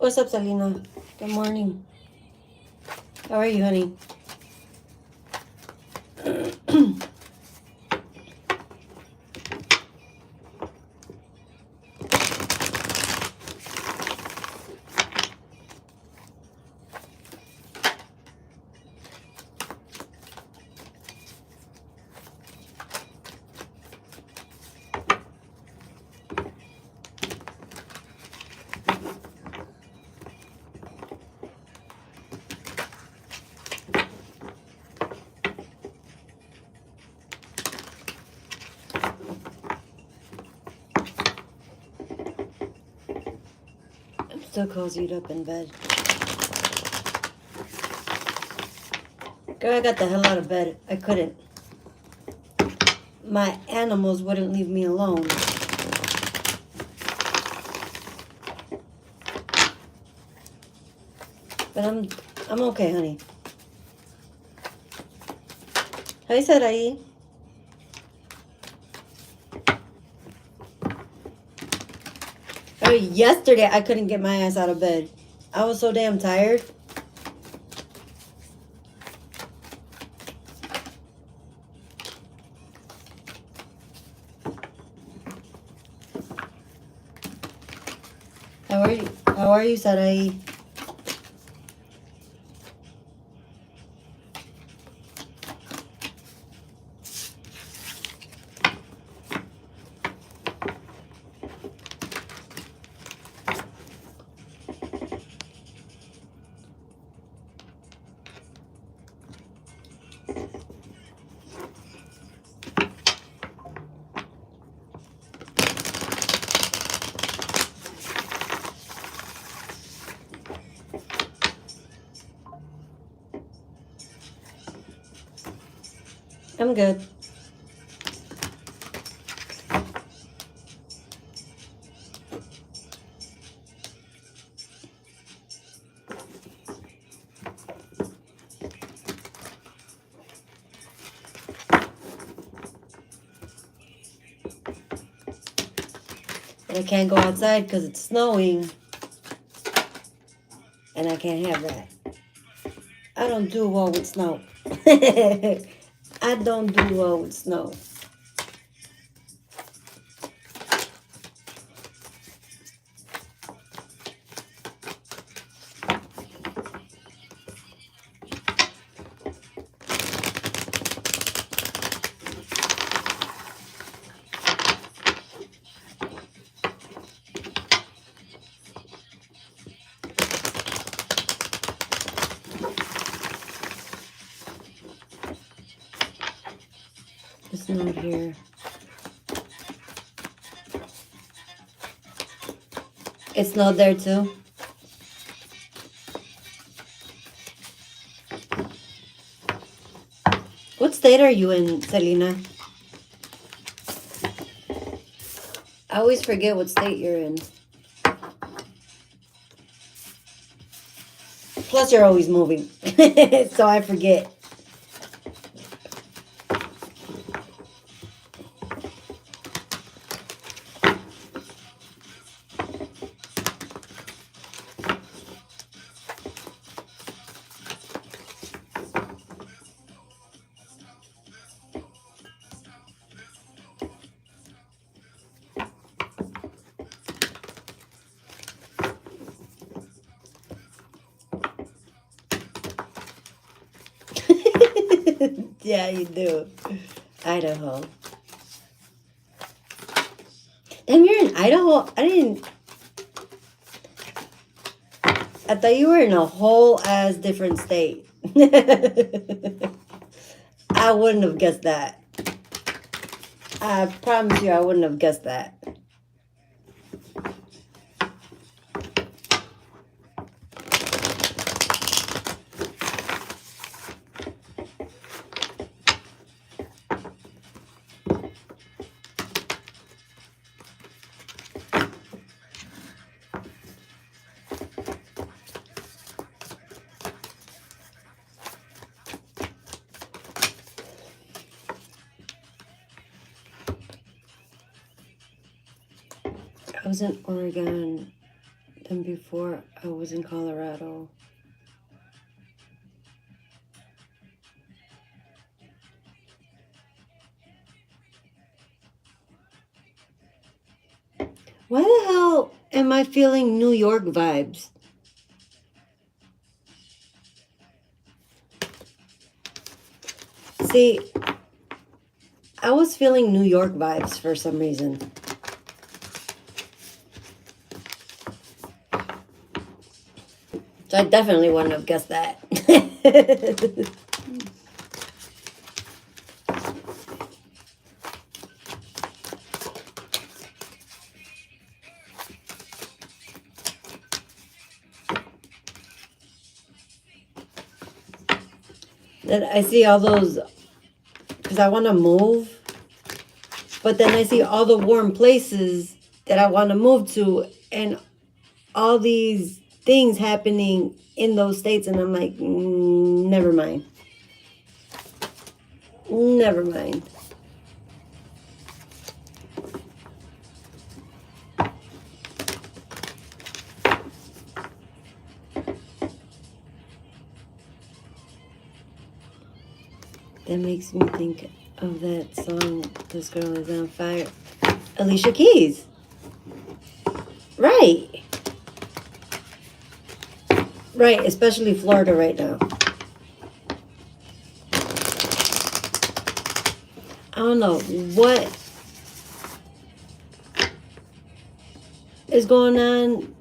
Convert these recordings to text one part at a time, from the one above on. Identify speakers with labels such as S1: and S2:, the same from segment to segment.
S1: What's up, Selena? Good morning. How are you, honey? I'm still cozied up in bed. Girl, I got the hell out of bed. I couldn't. My animals wouldn't leave me alone. But I'm okay, honey. Hi, Sarai. Yesterday, I couldn't get my ass out of bed. I was so damn tired. How are you, Sarai? I'm good. And I can't go outside because it's snowing. And I can't have that. I don't do well with snow. I don't do well with snow. It's not here. It's not there too. What state are you in, Selena? I always forget what state you're in. Plus, you're always moving. So I forget. Yeah, you do. Idaho. Damn, you're in Idaho? I thought you were in a whole ass different state. I wouldn't have guessed that. I promise you I wouldn't have guessed that. I was in Oregon happened before I was in Colorado. Why the hell am I feeling New York vibes? See, I was feeling New York vibes for some reason. So I definitely wouldn't have guessed that. That I see all those, because I want to move, but then I see all the warm places that I want to move to, and all these things happening in those states, and I'm like, never mind. Never mind. That makes me think of that song, This Girl Is on Fire. Alicia Keys. Right. Right, especially Florida right now. I don't know what is going on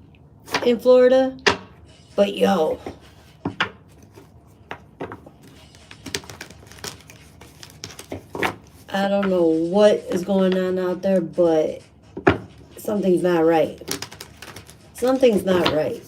S1: in Florida, but yo, I don't know what is going on out there, but something's not right. Something's not right.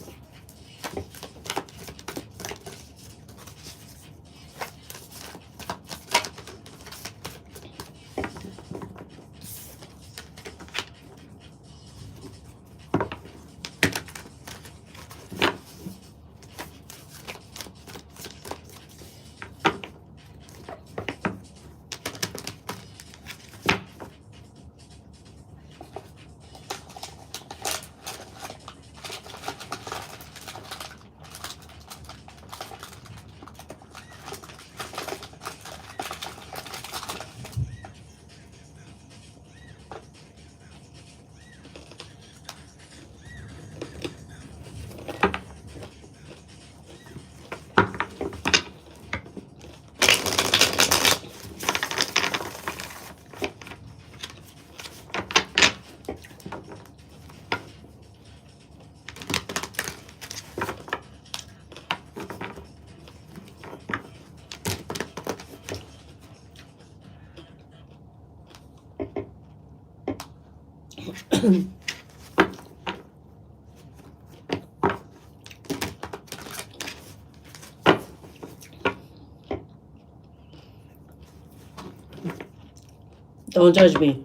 S1: Don't judge me.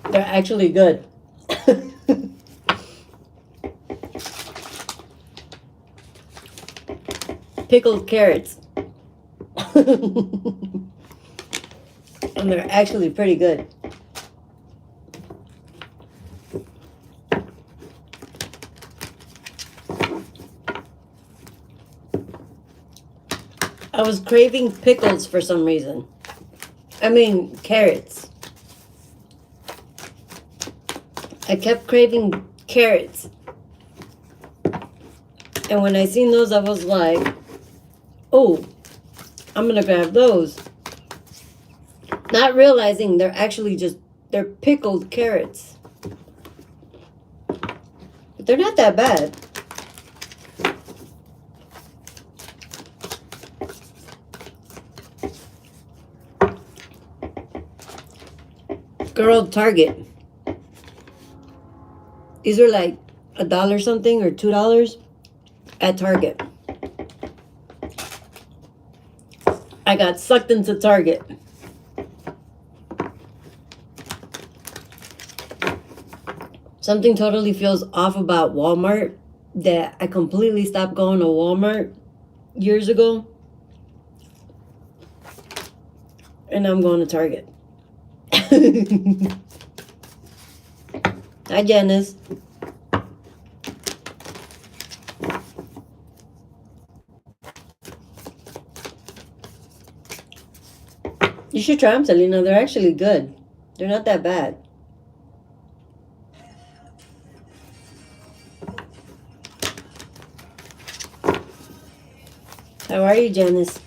S1: They're actually good. Pickled carrots. And they're actually pretty good. I was craving pickles for some reason. I mean, carrots. I kept craving carrots. And when I seen those, I was like, oh, I'm going to grab those. Not realizing they're actually just, they're pickled carrots. But they're not that bad. Girl, Target. These are like $1 something or $2 at Target. I got sucked into Target. Something totally feels off about Walmart, that I completely stopped going to Walmart years ago. And I'm going to Target. Hi, Janice. You should try them, Selena. They're actually good. They're not that bad. How are you, Janice?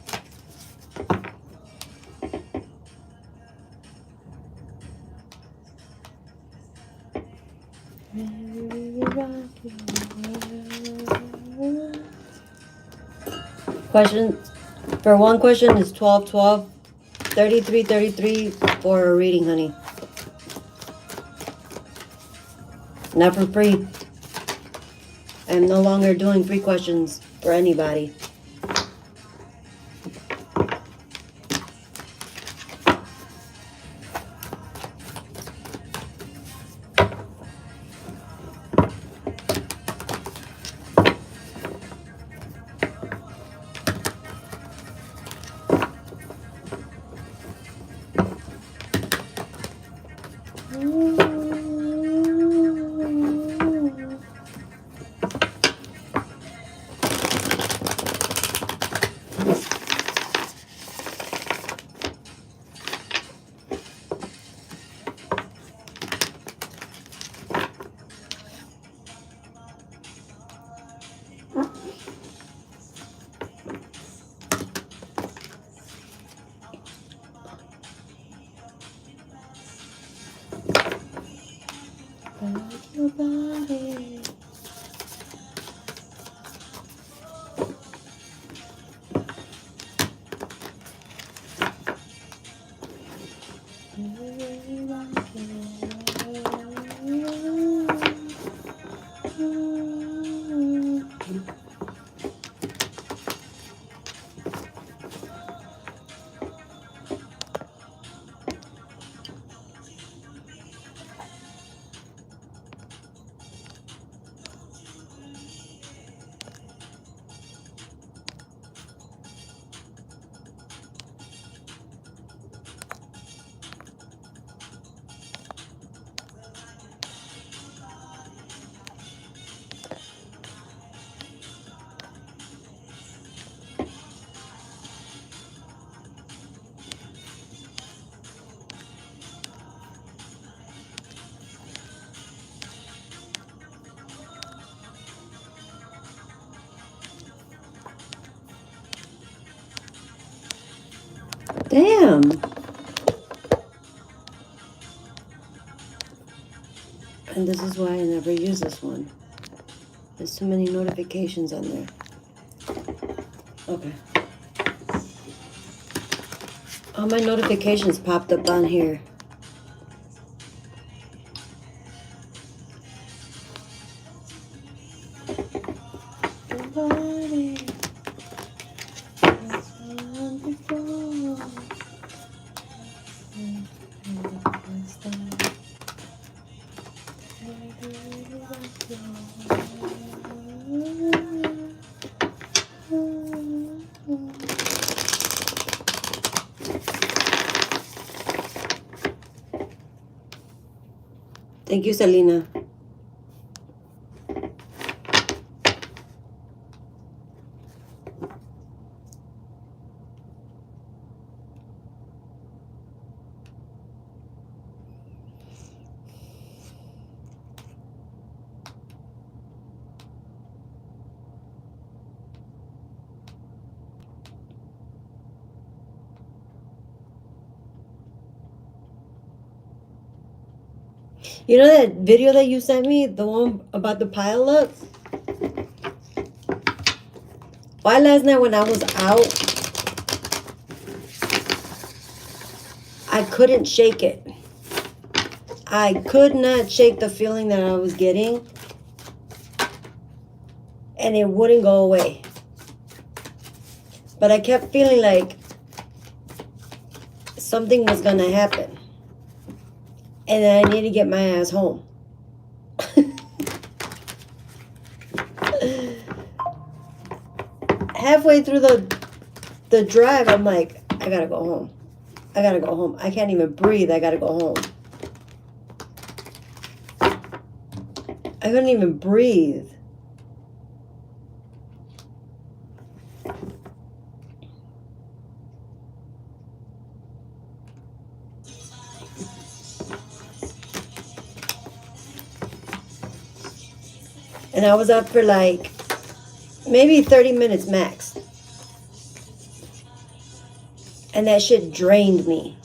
S1: Question for one question is 12, 33, 33 for a reading, honey. Not for free. I'm no longer doing free questions for anybody. Damn. And this is why I never use this one. There's too many notifications on there. Okay. All my notifications popped up on here. Thank you, Selena. You know that video that you sent me? The one about the pile-ups? Why last night when I was out, I couldn't shake it. I could not shake the feeling that I was getting. And it wouldn't go away. But I kept feeling like something was going to happen. And then I need to get my ass home. Halfway through the drive, I'm like, I gotta go home. I gotta go home. I can't even breathe. I gotta go home. I couldn't even breathe. And I was up for like maybe 30 minutes max. And that shit drained me.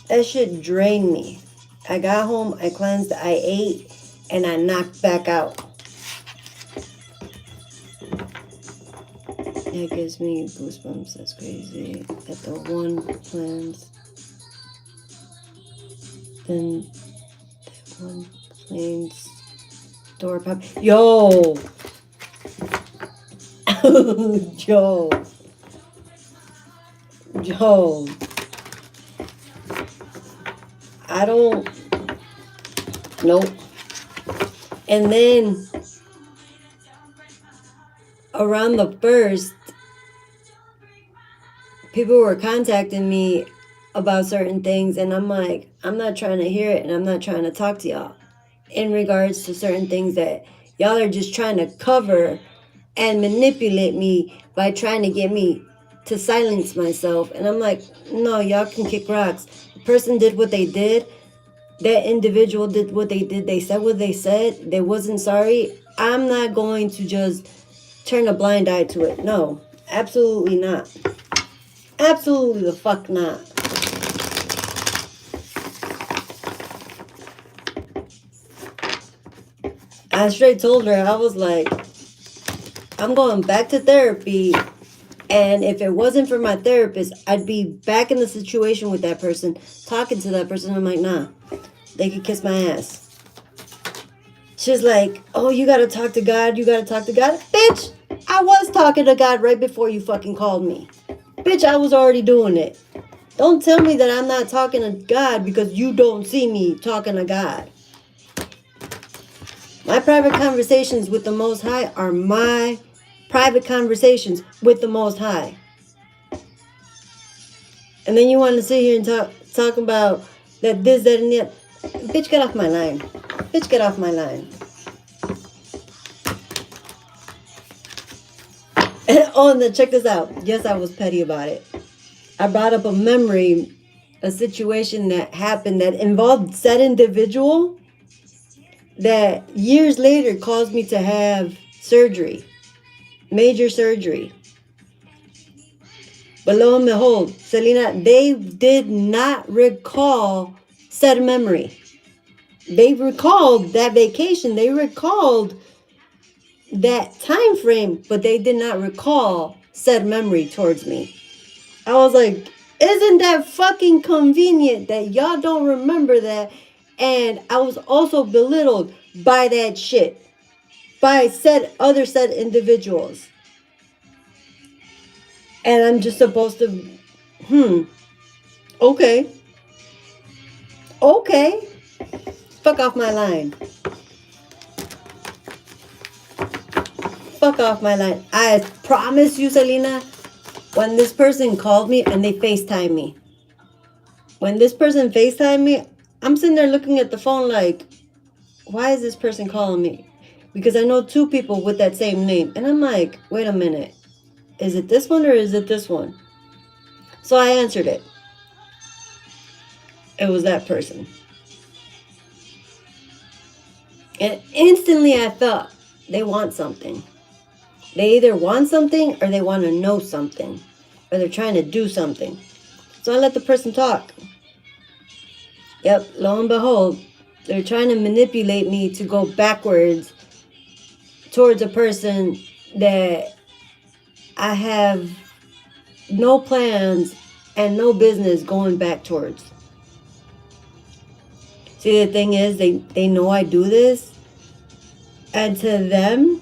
S1: That shit drained me. I got home, I cleansed, I ate, and I knocked back out. That gives me goosebumps. That's crazy. At the one cleanse. Then that one cleanse door pop. Yo! Joe. I don't. Nope. And then around the 1st, people were contacting me about certain things, and I'm like, I'm not trying to hear it, and I'm not trying to talk to y'all in regards to certain things that y'all are just trying to cover and manipulate me by trying to get me to silence myself. And I'm like, no, y'all can kick rocks. The person did what they did. That individual did what they did. They said what they said. They wasn't sorry. I'm not going to just turn a blind eye to it. No, absolutely not. Absolutely the fuck not. I straight told her, I was like, I'm going back to therapy, and if it wasn't for my therapist, I'd be back in the situation with that person, talking to that person. I'm like, nah, they could kiss my ass. She's like, oh, you gotta talk to God, you gotta talk to God. Bitch, I was talking to God right before you fucking called me. Bitch, I was already doing it. Don't tell me that I'm not talking to God because you don't see me talking to God. My private conversations with the Most High are my private conversations with the Most High. And then you want to sit here and talk about that this, that, and that. Bitch, get off my line. Bitch, get off my line. Oh, and then check this out. Yes, I was petty about it. I brought up a memory, a situation that happened that involved said individual that years later caused me to have surgery. Major surgery. But lo and behold, Selena, they did not recall said memory. They recalled that vacation. They recalled that time frame, but they did not recall said memory towards me. I was like, isn't that fucking convenient that y'all don't remember that? And I was also belittled by that shit. By said individuals. And I'm just supposed to, okay. Okay. Fuck off my line. Fuck off my line. I promise you, Selena, when this person called me and they FaceTime me. When this person FaceTime me, I'm sitting there looking at the phone like, why is this person calling me? Because I know 2 people with that same name. And I'm like, wait a minute. Is it this one or is it this one? So I answered it. It was that person. And instantly I felt they want something. They either want something or they want to know something. Or they're trying to do something. So I let the person talk. Yep, lo and behold, they're trying to manipulate me to go backwards towards a person that I have no plans and no business going back towards. See, the thing is, they know I do this. And to them,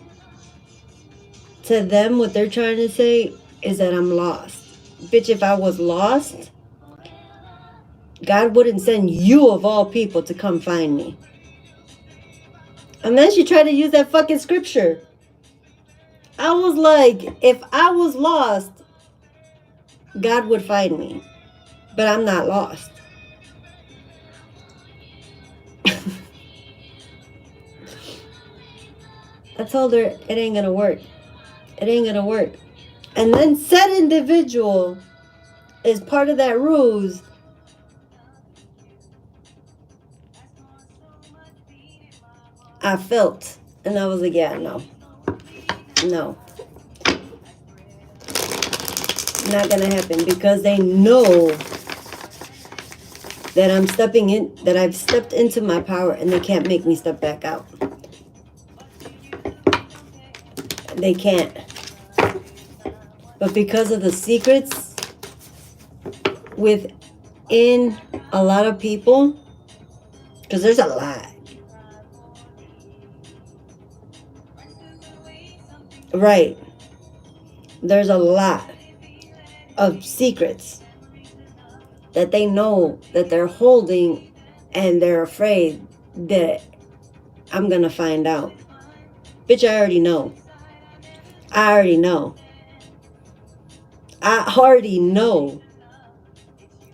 S1: what they're trying to say is that I'm lost. Bitch, if I was lost, God wouldn't send you of all people to come find me. And then she tried to use that fucking scripture. I was like, if I was lost, God would find me. But I'm not lost. I told her it ain't gonna work. It ain't gonna work. And then said individual is part of that ruse I felt. And I was like, yeah, no. No. Not gonna happen, because they know that I've stepped into my power, and they can't make me step back out. They can't. But because of the secrets within a lot of people, because there's a lot. Right. There's a lot of secrets that they know that they're holding, and they're afraid that I'm gonna find out. Bitch, I already know. I already know. I already know.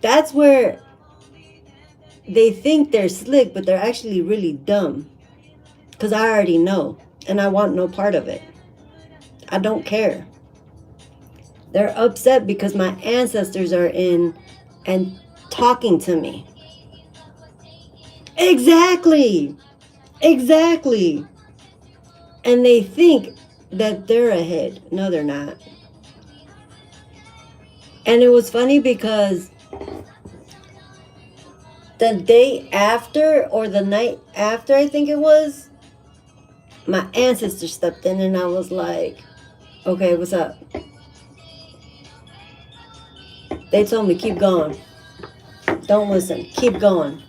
S1: That's where they think they're slick, but they're actually really dumb. Because I already know, and I want no part of it. I don't care. They're upset because my ancestors are in and talking to me. Exactly. Exactly. And they think that they're ahead. No, they're not. And it was funny because the day after, or the night after, I think it was, my ancestor stepped in, and I was like, okay, what's up? They told me, keep going. Don't listen. Keep going.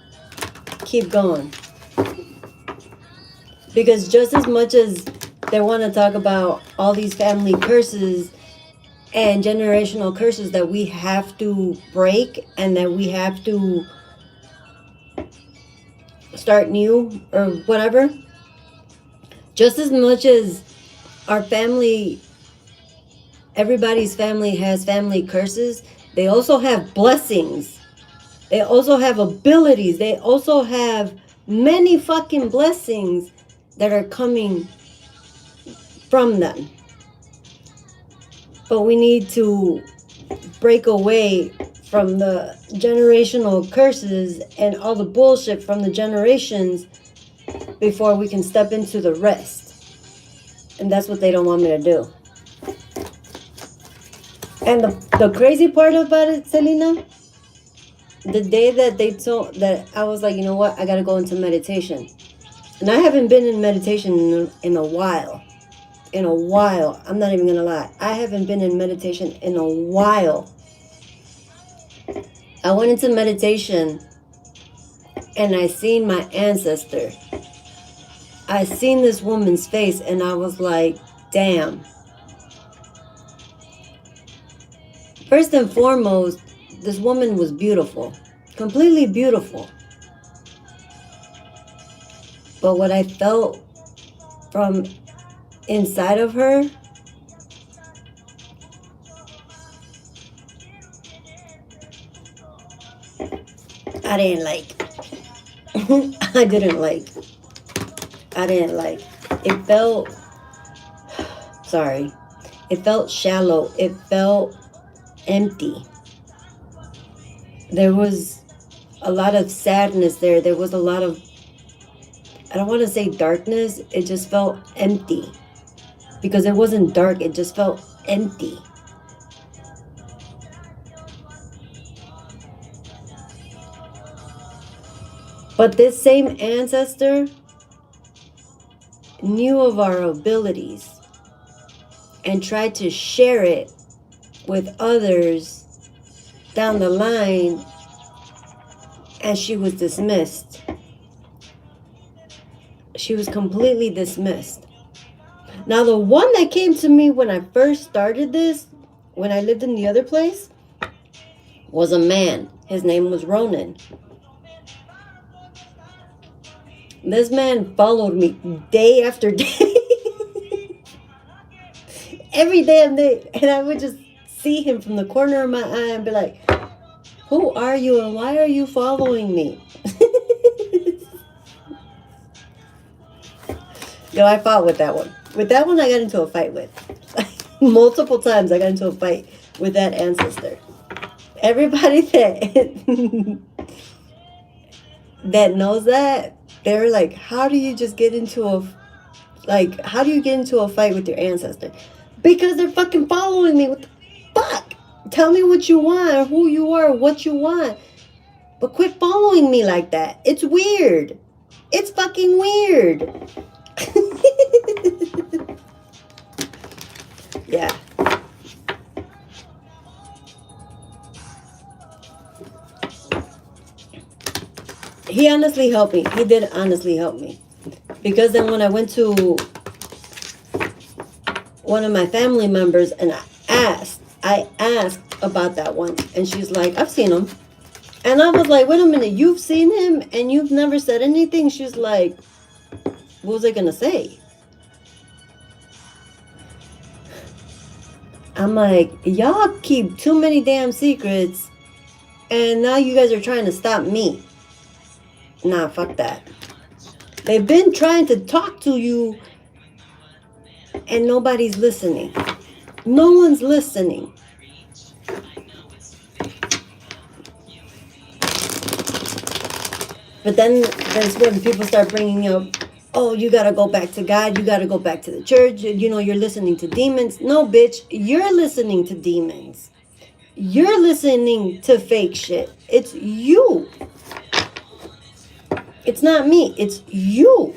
S1: Keep going. Because just as much as they want to talk about all these family curses and generational curses that we have to break, and that we have to start new or whatever, just as much as our family, everybody's family has family curses, they also have blessings. They also have abilities. They also have many fucking blessings that are coming from them. But we need to break away from the generational curses and all the bullshit from the generations before we can step into the rest. And that's what they don't want me to do. And the crazy part about it, Selena, the day that they told that, I was like, you know what, I gotta go into meditation. And I haven't been in meditation in a while. In a while. I'm not even gonna lie. I haven't been in meditation in a while. I went into meditation and I seen my ancestor. I seen this woman's face, and I was like, damn. First and foremost, this woman was beautiful. Completely beautiful. But what I felt from inside of her, I didn't like. I didn't like. I didn't like. It felt, sorry, it felt shallow. It felt empty. There was a lot of sadness there. There was a lot of, I don't want to say darkness. It just felt empty. Because it wasn't dark. It just felt empty. But this same ancestor knew of our abilities and tried to share it with others down the line, and she was dismissed. She was completely dismissed. Now, the one that came to me when I first started this, when I lived in the other place, was a man. His name was Ronan. This man followed me day after day. Every damn day. And I would just see him from the corner of my eye and be like, who are you and why are you following me? Yo, I fought with that one. With that one, I got into a fight with. Multiple times I got into a fight with that ancestor. Everybody that knows that, They're like, how do you just get into a, like, how do you get into a fight with your ancestor? Because they're fucking following me. What the fuck? Tell me what you want, who you are, what you want. But quit following me like that. It's weird. It's fucking weird. Yeah. He honestly helped me. He did honestly help me. Because then when I went to one of my family members and I asked about that one. And she's like, I've seen him. And I was like, wait a minute, you've seen him and you've never said anything? She's like, what was I going to say? I'm like, y'all keep too many damn secrets. And now you guys are trying to stop me. Nah, fuck that. They've been trying to talk to you and nobody's listening. No one's listening. But then that's when people start bringing up, oh, you got to go back to God. You got to go back to the church. You know, you're listening to demons. No, bitch, you're listening to demons. You're listening to fake shit. It's you. It's not me. It's you.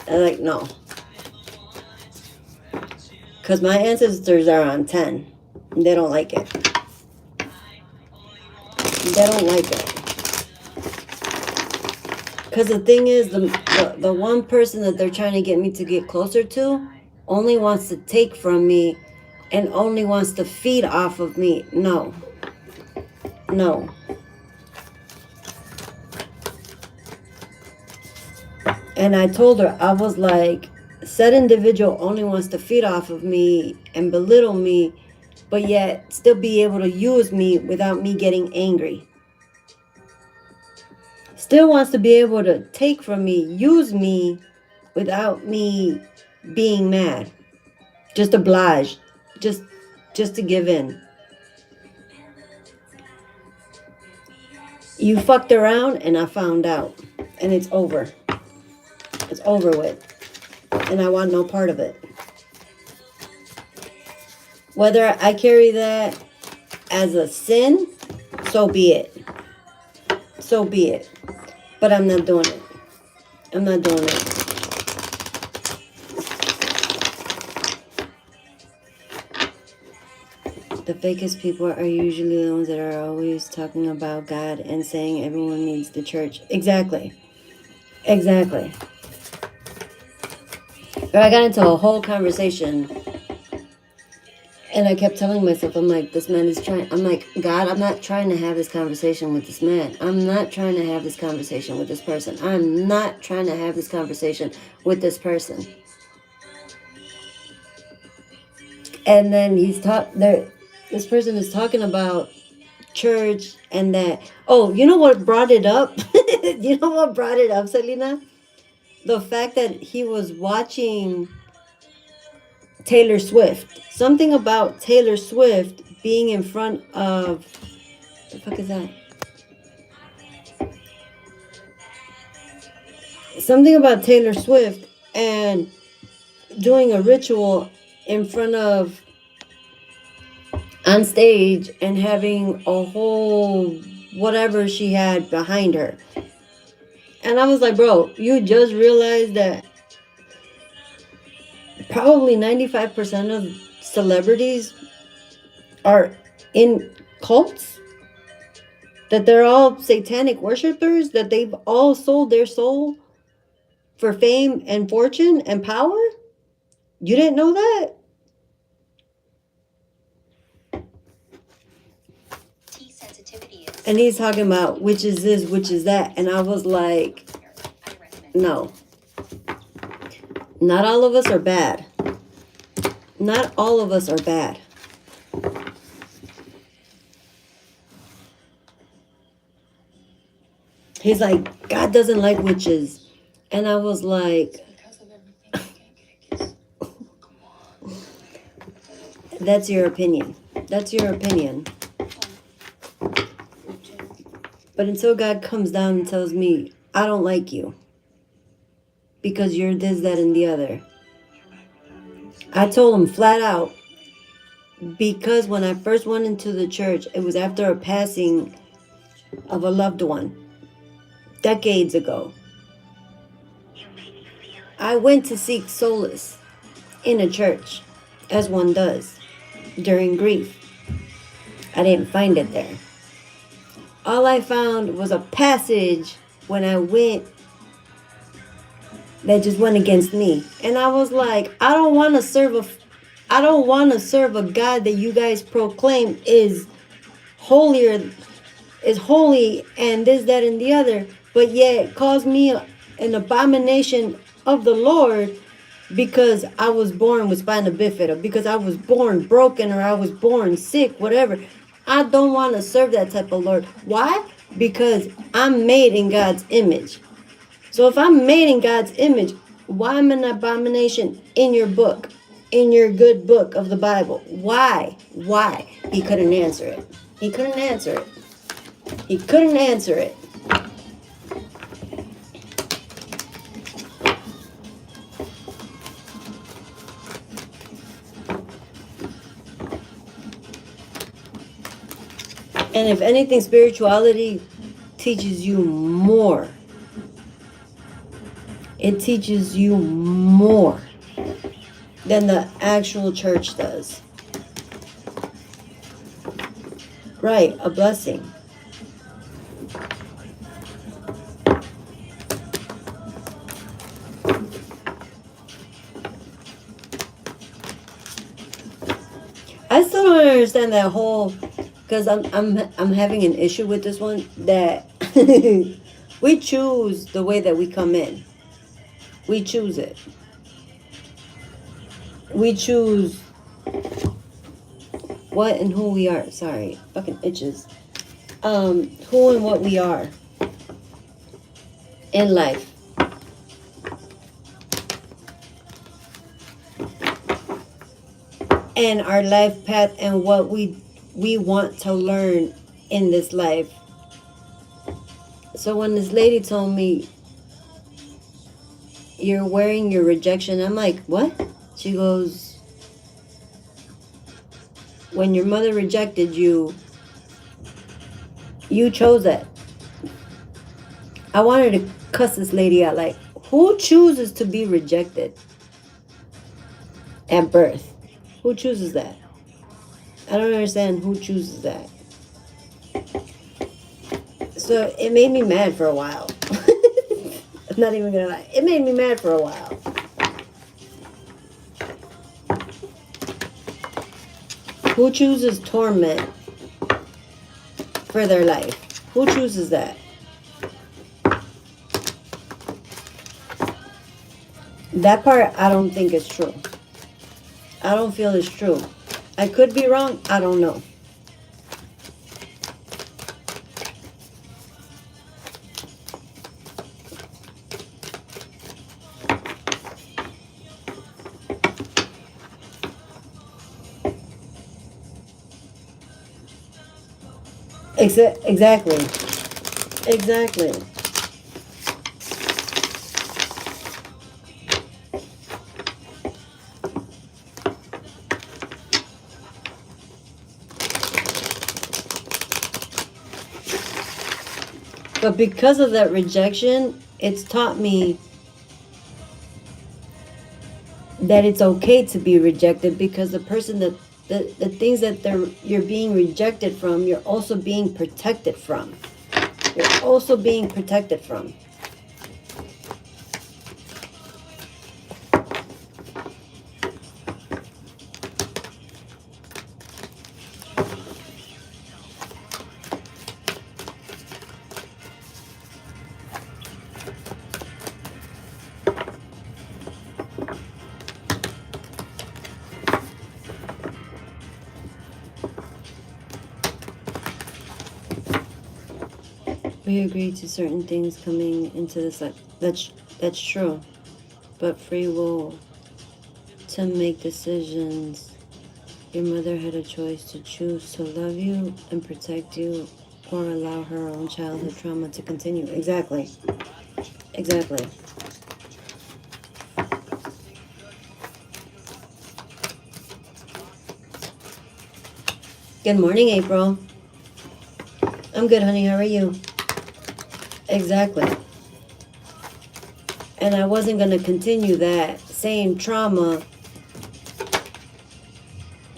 S1: I'm like, no. Because my ancestors are on 10. They don't like it. They don't like it. Because the thing is, the one person that they're trying to get me to get closer to only wants to take from me and only wants to feed off of me. No. No. And I told her, I was like, said individual only wants to feed off of me and belittle me, but yet still be able to use me without me getting angry. Still wants to be able to take from me, use me without me being mad. Just obliged. Just to give in. You fucked around and I found out. And it's over. It's over with. And I want no part of it. Whether I carry that as a sin, so be it. So be it. But I'm not doing it. I'm not doing it. The fakest people are usually the ones that are always talking about God and saying everyone needs the church. Exactly. Exactly. Or I got into a whole conversation and I kept telling myself, I'm like, this man is trying. I'm like, God, I'm not trying to have this conversation with this man. I'm not trying to have this conversation with this person. I'm not trying to have this conversation with this person. And then this person is talking about church and that. Oh, you know what brought it up? You know what brought it up, Selena? The fact that he was watching Taylor Swift. Something about Taylor Swift being in front of... The fuck is that? Something about Taylor Swift and doing a ritual in front of... on stage and having a whole whatever she had behind her. And I was like, bro, you just realized that probably 95% of celebrities are in cults? That they're all satanic worshipers? That they've all sold their soul for fame and fortune and power? You didn't know that? And he's talking about which is this, which is that. And I was like, no. Not all of us are bad. Not all of us are bad. He's like, God doesn't like witches. And I was like... That's your opinion. That's your opinion. But until God comes down and tells me, I don't like you because you're this, that, and the other. I told him flat out, because when I first went into the church, it was after a passing of a loved one, decades ago. I went to seek solace in a church, as one does, during grief. I didn't find it there. All I found was a passage when I went that just went against me. And I was like, I don't want to serve a God that you guys proclaim is holy and this, that, and the other, but yet calls me an abomination of the Lord because I was born with spina bifida, because I was born broken, or I was born sick, whatever. I don't want to serve that type of Lord. Why? Because I'm made in God's image. So if I'm made in God's image, why am I an abomination in your book, in your good book of the Bible? Why? Why? He couldn't answer it. He couldn't answer it. He couldn't answer it. And if anything, spirituality teaches you more. It teaches you more than the actual church does. Right, a blessing. I still don't understand that whole, because I'm having an issue with this one, that we choose the way that we come in. We choose it. We choose what and who we are. Sorry, fucking itches. Who and what we are in life. And our life path and what we want to learn in this life. So when this lady told me, you're wearing your rejection, I'm like, what? She goes, when your mother rejected you, you chose that. I wanted to cuss this lady out, like, who chooses to be rejected at birth? Who chooses that? I don't understand who chooses that. So it made me mad for a while. I'm not even gonna lie. It made me mad for a while. Who chooses torment for their life? Who chooses that? That part I don't think is true. I don't feel it's true. I could be wrong. I don't know. Exactly. Exactly. But because of that rejection, it's taught me that it's okay to be rejected, because the person that the things that you're being rejected from, you're also being protected from. You're also being protected from. We agree to certain things coming into this life. That's true. But free will to make decisions Your mother had a choice to choose to love you and protect you or allow her own childhood trauma to continue. Exactly. Exactly. Good morning, April. I'm good, honey. How are you? Exactly. And I wasn't going to continue that same trauma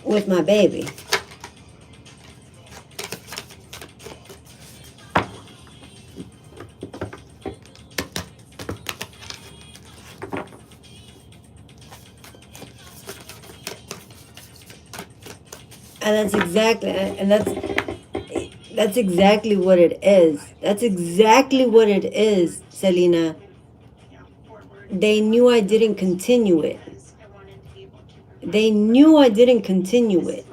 S1: with my baby. And that's exactly what it is. That's exactly what it is, Selena. They knew I didn't continue it. They knew I didn't continue it.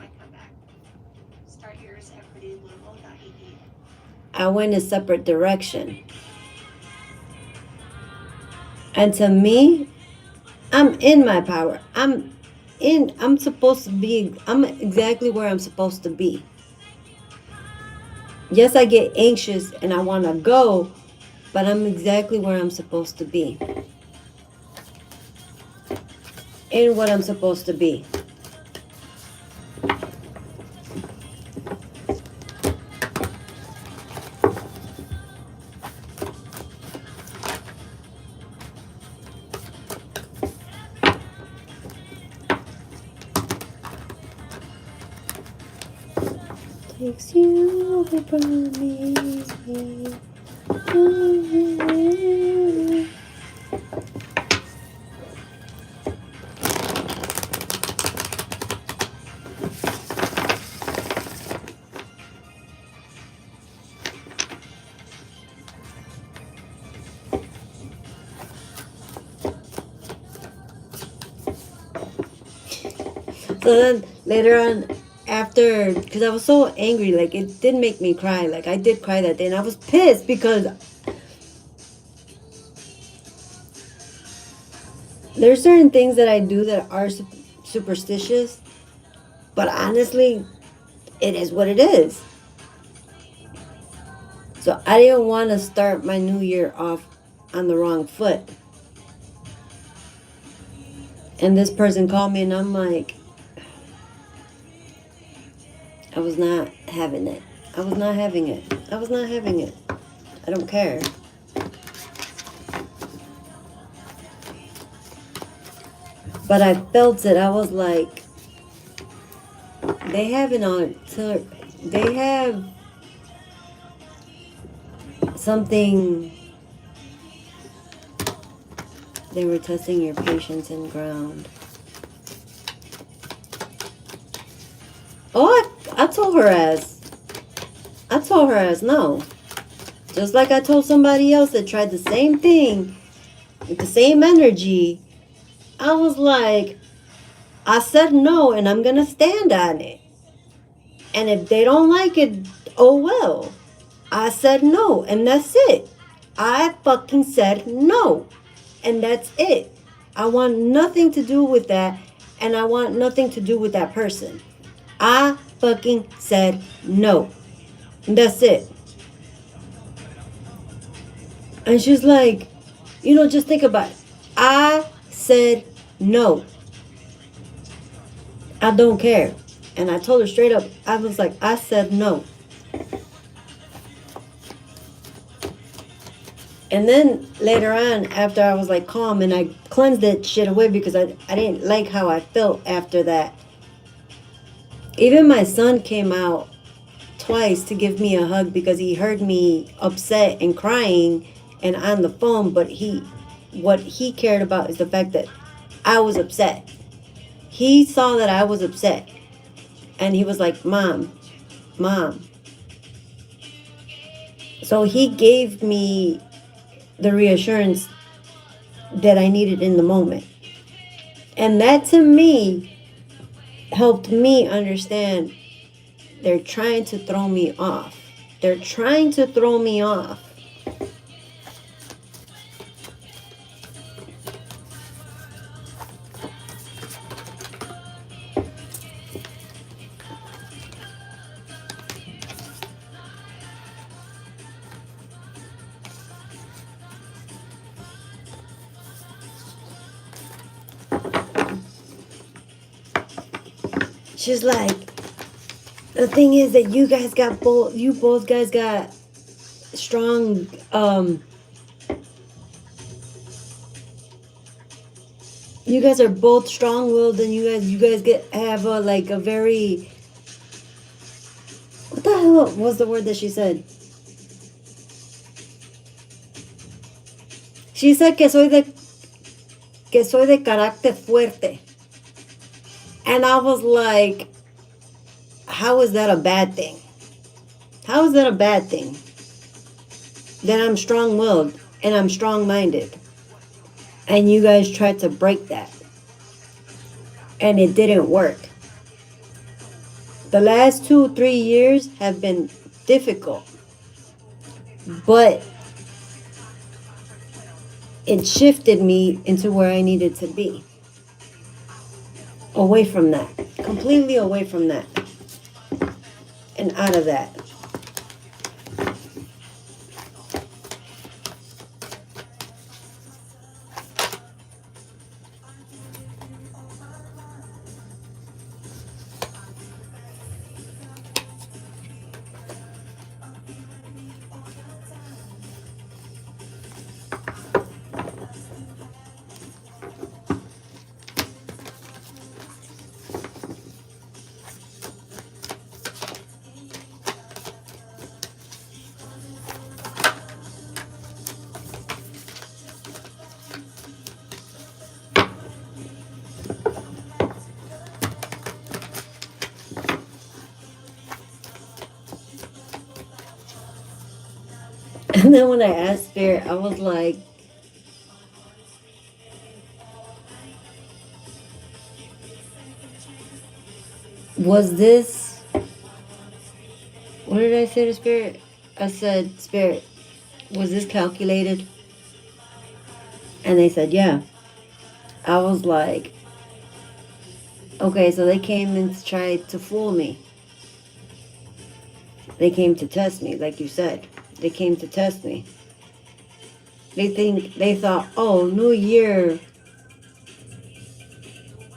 S1: I went a separate direction. And to me, I'm in my power. I'm exactly where I'm supposed to be. Yes, I get anxious and I want to go, but I'm exactly where I'm supposed to be. In what I'm supposed to be. Takes you over me. So then later on, after, because I was so angry, like it did make me cry. Like I did cry that day, and I was pissed because there's certain things that I do that are superstitious, but honestly, it is what it is. So I didn't want to start my new year off on the wrong foot. And this person called me, and I'm like, I was not having it. I was not having it. I was not having it. I don't care. But I felt it. I was like, they have they have something. They were testing your patience and ground. Oh, I told her as. I told her as no. Just like I told somebody else that tried the same thing with the same energy. I was like, I said no, and I'm going to stand on it. And if they don't like it, oh well. I said no, and that's it. I fucking said no, and that's it. I want nothing to do with that, and I want nothing to do with that person. I fucking said no, and that's it. And she's like, just think about it. I said no. I don't care. And I told her straight up, I was like, I said no. And then later on, after I was like calm and I cleansed that shit away because I didn't like how I felt after that. Even my son came out twice to give me a hug because he heard me upset and crying and on the phone, but what he cared about is the fact that I was upset. He saw that I was upset and he was like, Mom. So he gave me the reassurance that I needed in the moment. And that to me helped me understand they're trying to throw me off. They're trying to throw me off. she's like, the thing is that you both guys got strong, you guys are both strong-willed, and you guys have a very, what the hell was the word that she said? She said que soy de carácter fuerte. And I was like, how is that a bad thing? How is that a bad thing? That I'm strong-willed and I'm strong-minded. And you guys tried to break that. And it didn't work. The last 2-3 years have been difficult. But it shifted me into where I needed to be. Away from that. Completely away from that. And out of that. And then when I asked Spirit, I was like, was this, what did I say to Spirit? I said, Spirit, was this calculated? And they said, yeah. I was like, okay, so they came and tried to fool me. They came to test me, like you said. They came to test me. They thought, oh, new year,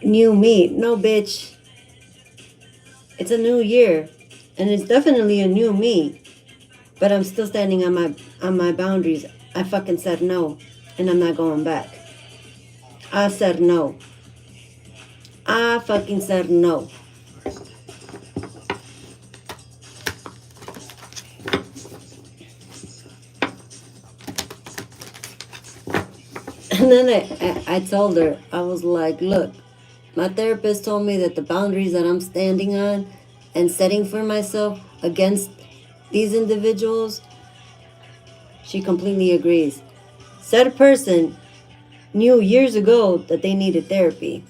S1: new me. No, bitch. It's a new year. And it's definitely a new me. But I'm still standing on my boundaries. I fucking said no. And I'm not going back. I said no. I fucking said no. And then I told her, I was like, look, my therapist told me that the boundaries that I'm standing on and setting for myself against these individuals, she completely agrees. Said person knew years ago that they needed therapy.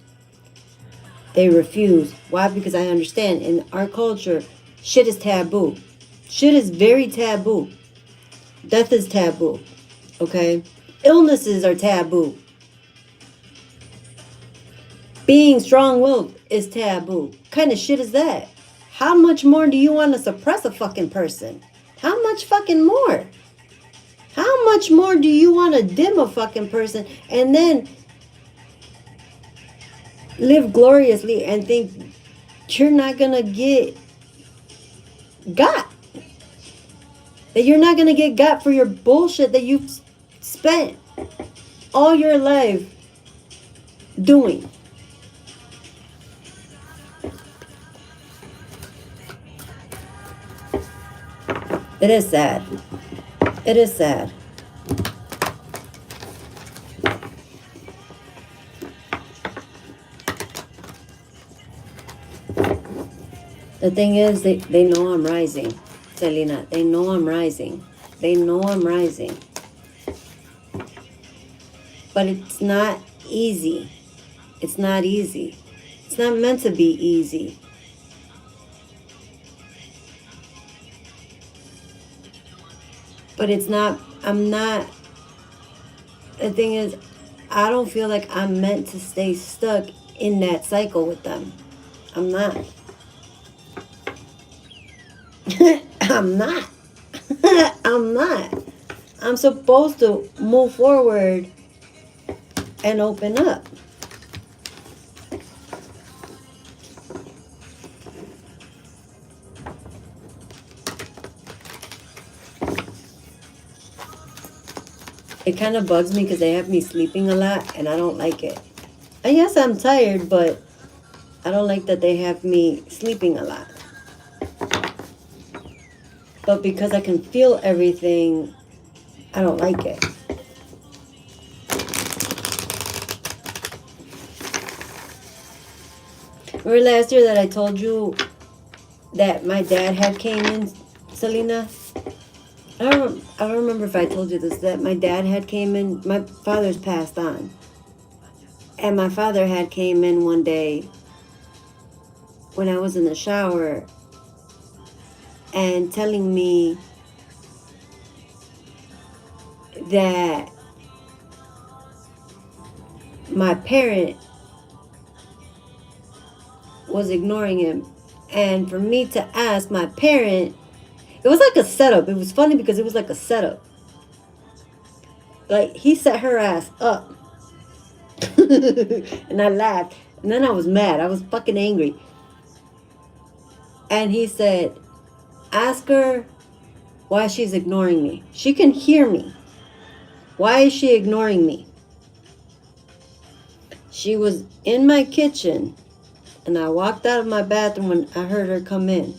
S1: They refused. Why? Because I understand in our culture, shit is taboo. Shit is very taboo. Death is taboo. Okay? Illnesses are taboo. Being strong-willed is taboo. What kind of shit is that? How much more do you want to suppress a fucking person? How much fucking more? How much more do you want to dim a fucking person and then live gloriously and think you're not going to get got? That you're not going to get got for your bullshit that you've spent all your life doing. It is sad. It is sad. The thing is, they know I'm rising, Selena. They know I'm rising. They know I'm rising. But it's not easy. It's not easy. It's not meant to be easy. But it's not, I'm not, the thing is, I don't feel like I'm meant to stay stuck in that cycle with them. I'm not. I'm not. I'm not. I'm supposed to move forward and open up. it kind of bugs me because they have me sleeping a lot and I don't like it. And yes, I'm tired, but I don't like that they have me sleeping a lot. But because I can feel everything, I don't like it. Remember last year that I told you that my dad had came in, Selena? I don't remember if I told you this, that my dad had came in. My father's passed on. And my father had came in one day when I was in the shower and telling me that my parent was ignoring him. And for me to ask my parent, it was like a setup. It was funny because it was like a setup. Like, he set her ass up. And I laughed. And then I was mad. I was fucking angry. And he said, ask her why she's ignoring me. She can hear me. Why is she ignoring me? She was in my kitchen, and I walked out of my bathroom when I heard her come in.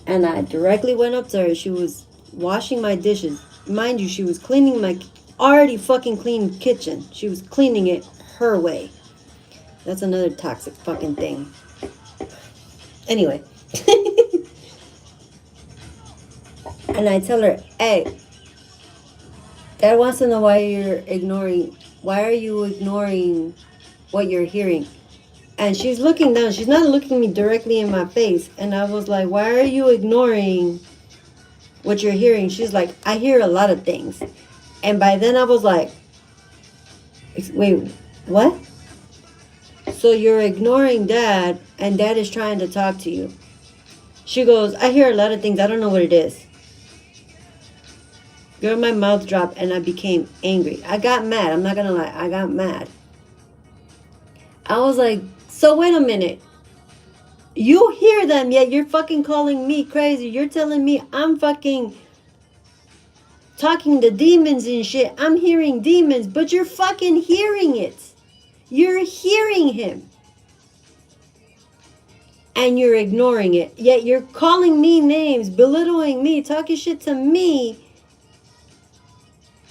S1: And I directly went up to her. She was washing my dishes. Mind you, she was cleaning my already fucking clean kitchen. She was cleaning it her way. That's another toxic fucking thing. Anyway. And I tell her, hey, Dad wants to know why are you ignoring what you're hearing? And she's looking down. She's not looking me directly in my face. And I was like, why are you ignoring what you're hearing? She's like, I hear a lot of things. And by then I was like, wait, what? So you're ignoring Dad, and Dad is trying to talk to you. She goes, I hear a lot of things. I don't know what it is. Girl, my mouth dropped and I became angry. I got mad. I'm not going to lie. I got mad. I was like, so wait a minute. You hear them, yet you're fucking calling me crazy. You're telling me I'm fucking talking to demons and shit. I'm hearing demons, but you're fucking hearing it. You're hearing him. And you're ignoring it. Yet you're calling me names, belittling me, talking shit to me.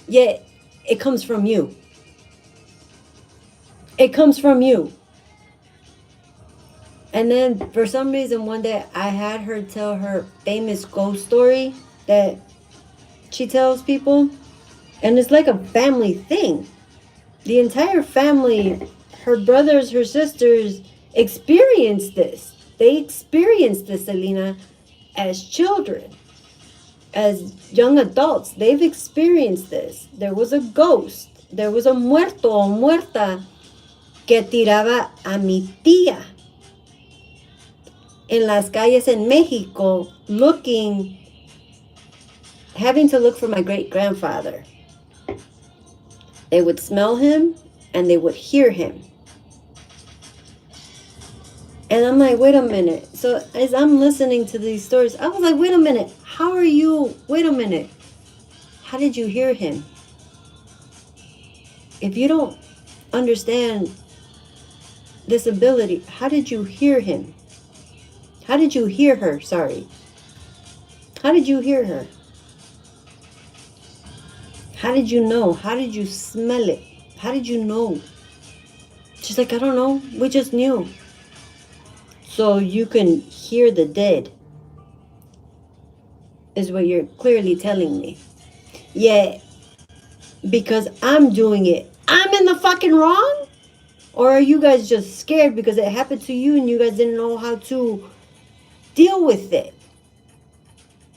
S1: Yet it comes from you. It comes from you. And then for some reason one day I had her tell her famous ghost story that she tells people. And it's like a family thing. The entire family, her brothers, her sisters, experienced this. They experienced this, Selena, as children. As young adults, they've experienced this. There was a ghost. There was a muerto o muerta que tiraba a mi tía en las calles en Mexico, having to look for my great-grandfather. They would smell him and they would hear him. And I'm like, wait a minute. So as I'm listening to these stories, I was like, wait a minute. Wait a minute. How did you hear him? If you don't understand this ability, how did you hear him? How did you hear her? Sorry. How did you hear her? How did you know? How did you smell it? How did you know? She's like, I don't know. We just knew. So you can hear the dead, is what you're clearly telling me. Yeah, because I'm doing it, I'm in the fucking wrong? Or are you guys just scared because it happened to you and you guys didn't know how to deal with it?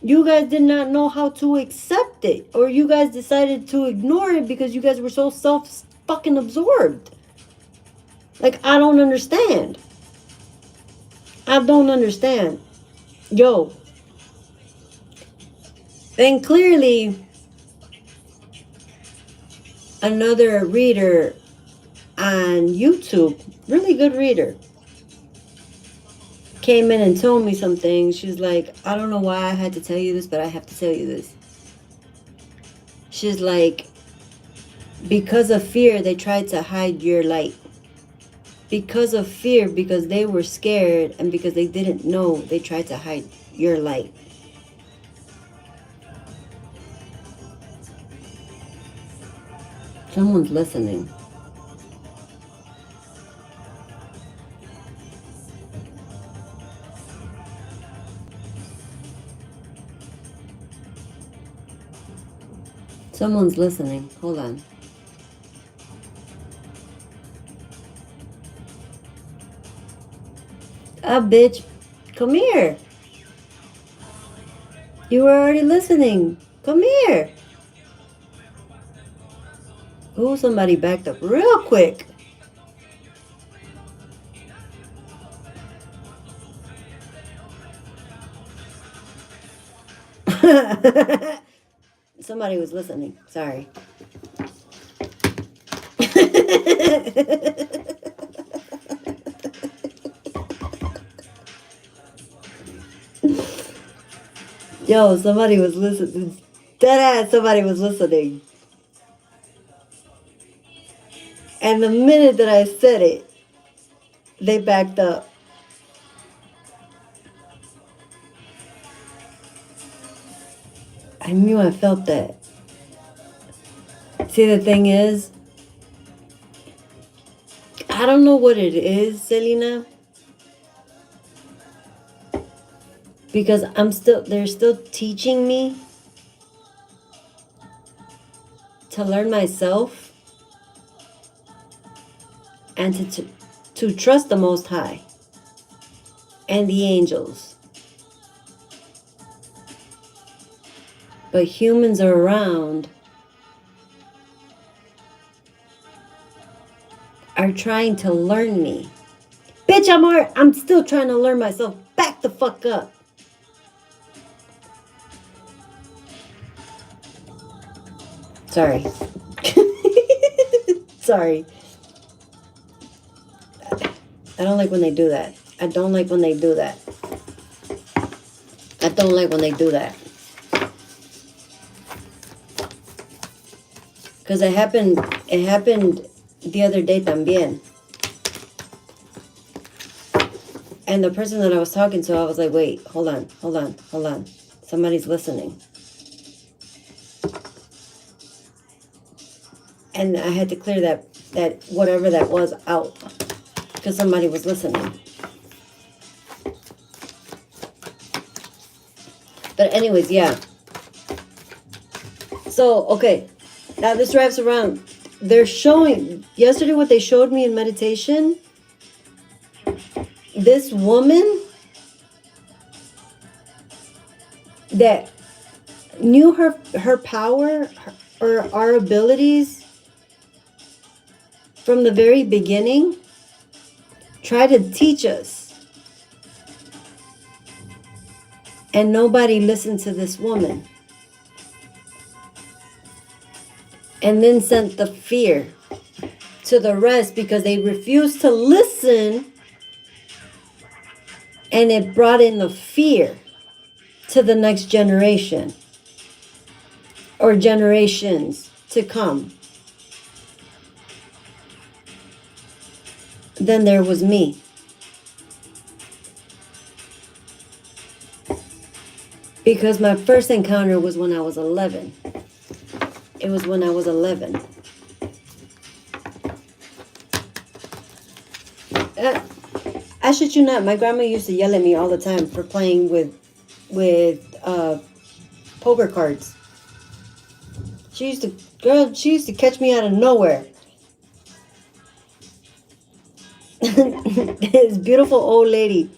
S1: You guys did not know how to accept it. Or you guys decided to ignore it because you guys were so fucking absorbed. Like, I don't understand. I don't understand. Yo. Then clearly, another reader on YouTube, really good reader, came in and told me some things. She's like, I don't know why I had to tell you this, but I have to tell you this. She's like, because of fear, they tried to hide your light. Because of fear, because they were scared and because they didn't know, they tried to hide your light. Someone's listening. Someone's listening. Hold on. Ah, bitch. Come here. You were already listening. Come here. Oh, somebody backed up real quick. Somebody was listening. Sorry. Yo, somebody was listening. Deadass, somebody was listening. And the minute that I said it, they backed up. I knew I felt that. See, the thing is, I don't know what it is, Selena. Because they're still teaching me to learn myself and to trust the Most High and the angels. But humans are around are trying to learn me. Bitch, I'm still trying to learn myself. Back the fuck up. Sorry. Sorry. I don't like when they do that. I don't like when they do that. I don't like when they do that. Because it happened the other day también. And the person that I was talking to, I was like, wait, hold on. Somebody's listening. And I had to clear that whatever that was out. Because somebody was listening. But anyways, yeah. So, okay. Now this wraps around. They're showing, yesterday what they showed me in meditation, this woman that knew her power or our abilities from the very beginning, tried to teach us. And nobody listened to this woman. And then sent the fear to the rest because they refused to listen. And it brought in the fear to the next generation or generations to come. Then there was me. Because my first encounter was when I was 11. It was when I was 11. I shit you not, my grandma used to yell at me all the time for playing with poker cards. She used to catch me out of nowhere. This beautiful old lady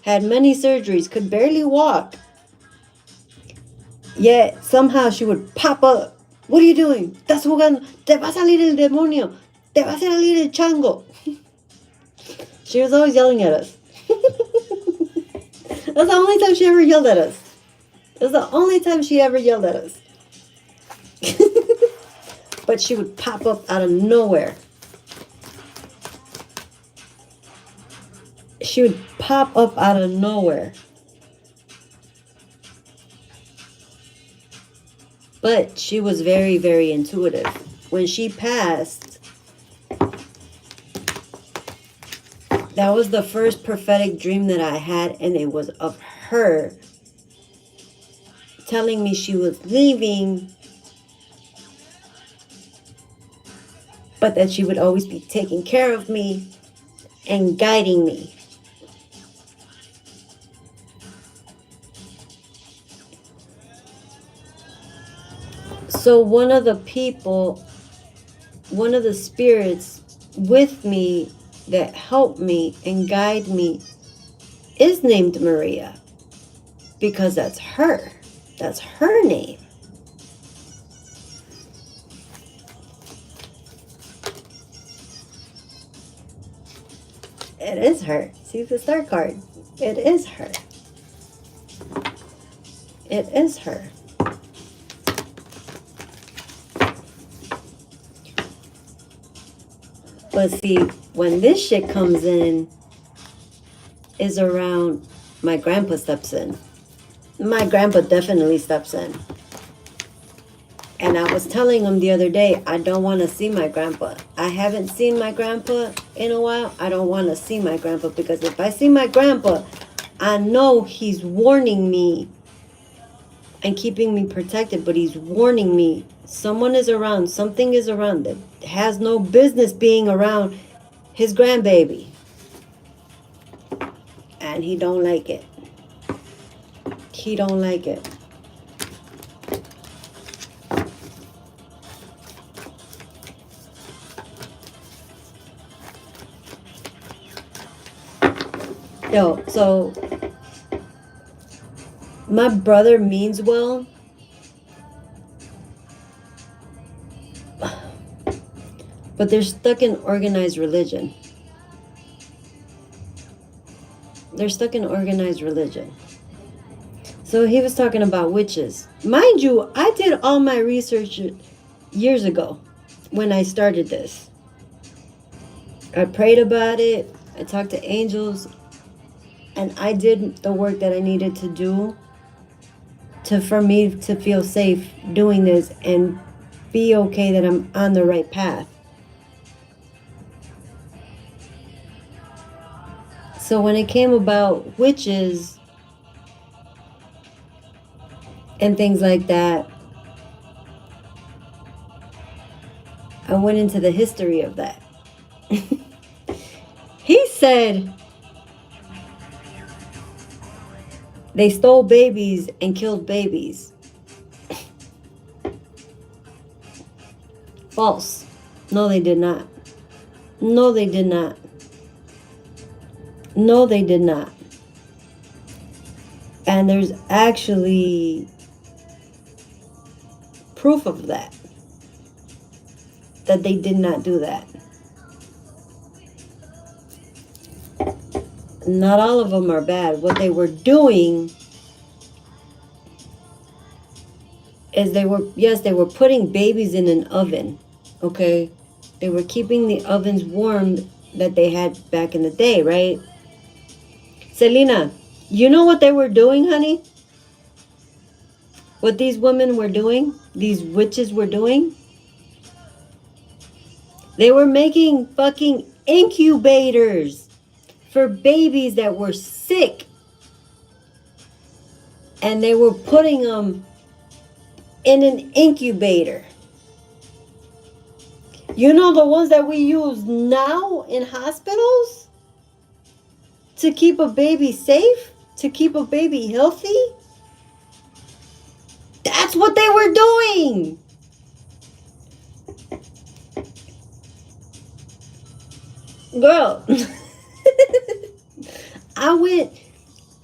S1: had many surgeries, could barely walk. Yet somehow she would pop up. What are you doing? Estás jugando. Te va a salir el demonio. Te va a salir el chango. She was always yelling at us. That's the only time she ever yelled at us. That's the only time she ever yelled at us. But she would pop up out of nowhere. She would pop up out of nowhere. But she was very, very intuitive. When she passed, that was the first prophetic dream that I had, and it was of her telling me she was leaving, but that she would always be taking care of me and guiding me. So one of the spirits with me that helped me and guide me is named Maria, because that's her. That's her name. It is her. See the star card? It is her. It is her. But see, when this shit comes in, is around my grandpa steps in. My grandpa definitely steps in. And I was telling him the other day, I don't want to see my grandpa. I haven't seen my grandpa in a while. I don't want to see my grandpa, because if I see my grandpa, I know he's warning me and keeping me protected, but he's warning me someone is around, something is around that has no business being around his grandbaby. And he don't like it. He don't like it. Yo, so my brother means well, but they're stuck in organized religion. They're stuck in organized religion. So he was talking about witches. Mind you, I did all my research years ago when I started this. I prayed about it. I talked to angels. And I did the work that I needed to do for me to feel safe doing this and be okay that I'm on the right path. So when it came about witches and things like that, I went into the history of that. He said they stole babies and killed babies. False. No, they did not. No, they did not. No, they did not. And there's actually proof of that they did not do that. Not all of them are bad. What they were doing is they were putting babies in an oven, okay? They were keeping the ovens warm that they had back in the day, right? Selena, you know what they were doing, honey? What these women were doing? These witches were doing? They were making fucking incubators for babies that were sick. And they were putting them in an incubator. You know the ones that we use now in hospitals? To keep a baby safe? To keep a baby healthy? That's what they were doing. Girl.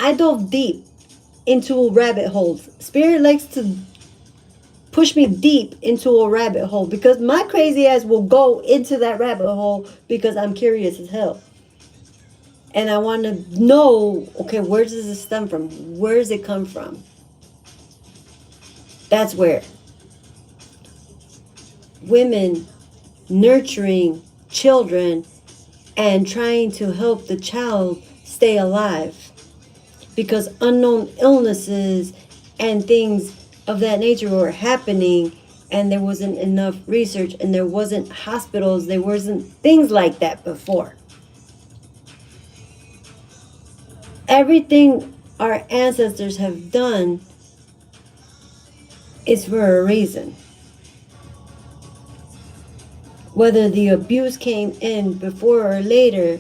S1: I dove deep into rabbit holes. Spirit likes to push me deep into a rabbit hole, because my crazy ass will go into that rabbit hole because I'm curious as hell. And I want to know, okay, where does this stem from? Where does it come from? That's where women nurturing children and trying to help the child stay alive, because unknown illnesses and things of that nature were happening, and there wasn't enough research, and there wasn't hospitals, there wasn't things like that before. Everything our ancestors have done is for a reason. Whether the abuse came in before or later,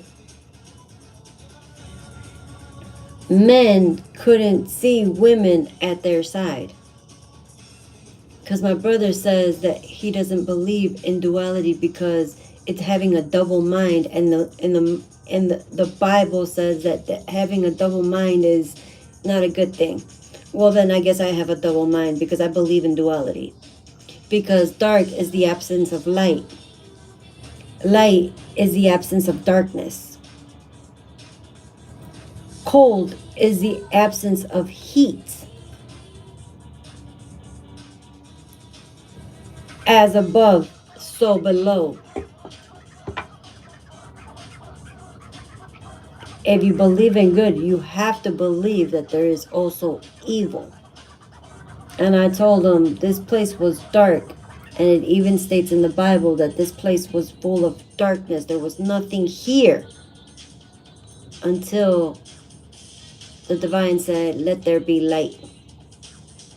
S1: men couldn't see women at their side. Because my brother says that he doesn't believe in duality because it's having a double mind, and the Bible says that having a double mind is not a good thing. Well, then I guess I have a double mind because I believe in duality. Because dark is the absence of light. Light is the absence of darkness. Cold is the absence of heat. As above, so below. If you believe in good, you have to believe that there is also evil. And I told him this place was dark. And it even states in the Bible that this place was full of darkness. There was nothing here until the divine said, let there be light.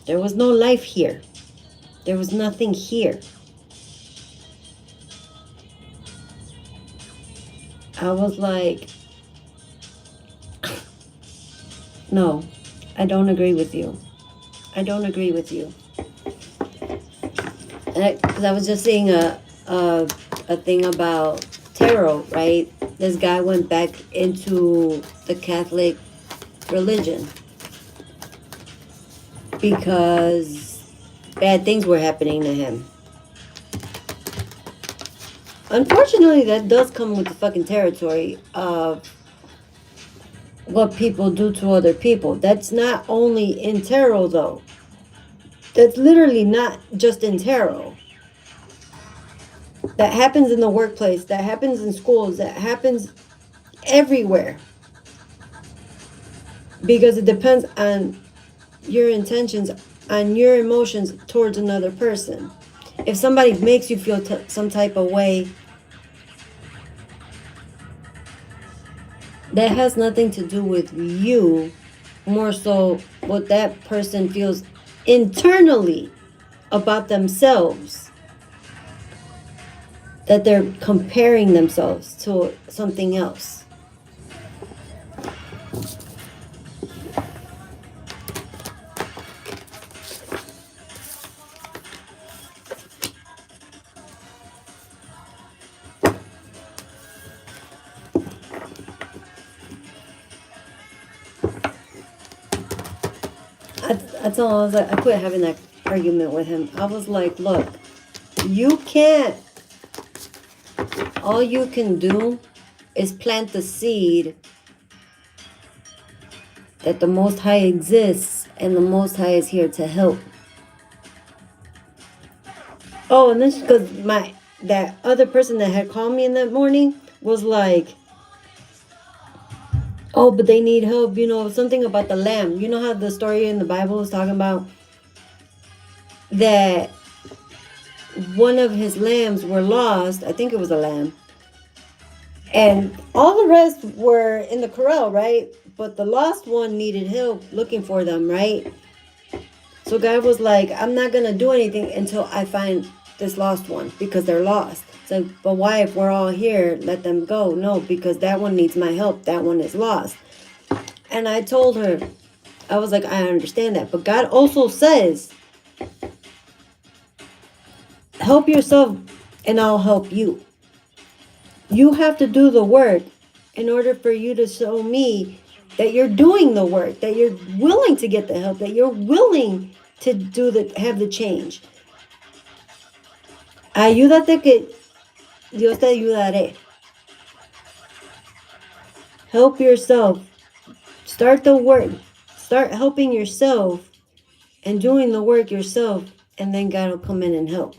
S1: There was no life here. There was nothing here. I was like, no, I don't agree with you. I don't agree with you. Because I was just seeing a thing about tarot, right? This guy went back into the Catholic religion because bad things were happening to him. Unfortunately, that does come with the fucking territory of what people do to other people. That's not only in tarot, though. That's literally not just in tarot. That happens in the workplace. That happens in schools. That happens everywhere. Because it depends on your intentions, on your emotions towards another person. If somebody makes you feel some type of way, that has nothing to do with you. More so what that person feels internally about themselves, that they're comparing themselves to something else. I told him, I was like, I quit having that argument with him. I was like, look, you can't, all you can do is plant the seed that the Most High exists and the Most High is here to help. Oh, and this because that other person that had called me in that morning was like, oh, but they need help, something about the lamb. You know how the story in the Bible is talking about that one of his lambs were lost. I think it was a lamb. And all the rest were in the corral, right? But the lost one needed help looking for them, right? So God was like, I'm not going to do anything until I find this lost one because they're lost. So, but why, if we're all here, let them go? No, because that one needs my help. That one is lost. And I told her, I was like, I understand that. But God also says, help yourself and I'll help you. You have to do the work in order for you to show me that you're doing the work, that you're willing to get the help, that you're willing to have the change. Ayúdate que Dios te ayudaré. Help yourself. Start the work. Start helping yourself and doing the work yourself, and then God will come in and help.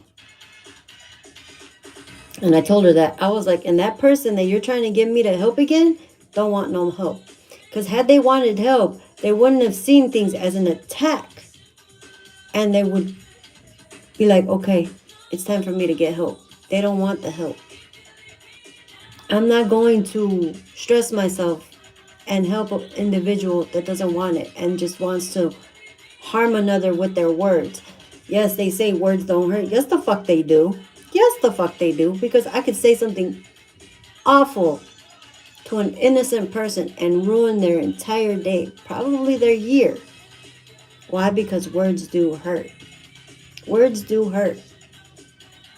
S1: And I told her that. I was like, and that person that you're trying to get me to help again, don't want no help. Because had they wanted help, they wouldn't have seen things as an attack, And they would be like, okay, it's time for me to get help. They don't want the help. I'm not going to stress myself and help an individual that doesn't want it and just wants to harm another with their words. Yes, they say words don't hurt. Yes, the fuck they do. Yes, the fuck they do. Because I could say something awful to an innocent person and ruin their entire day, probably their year. Why? Because words do hurt. Words do hurt.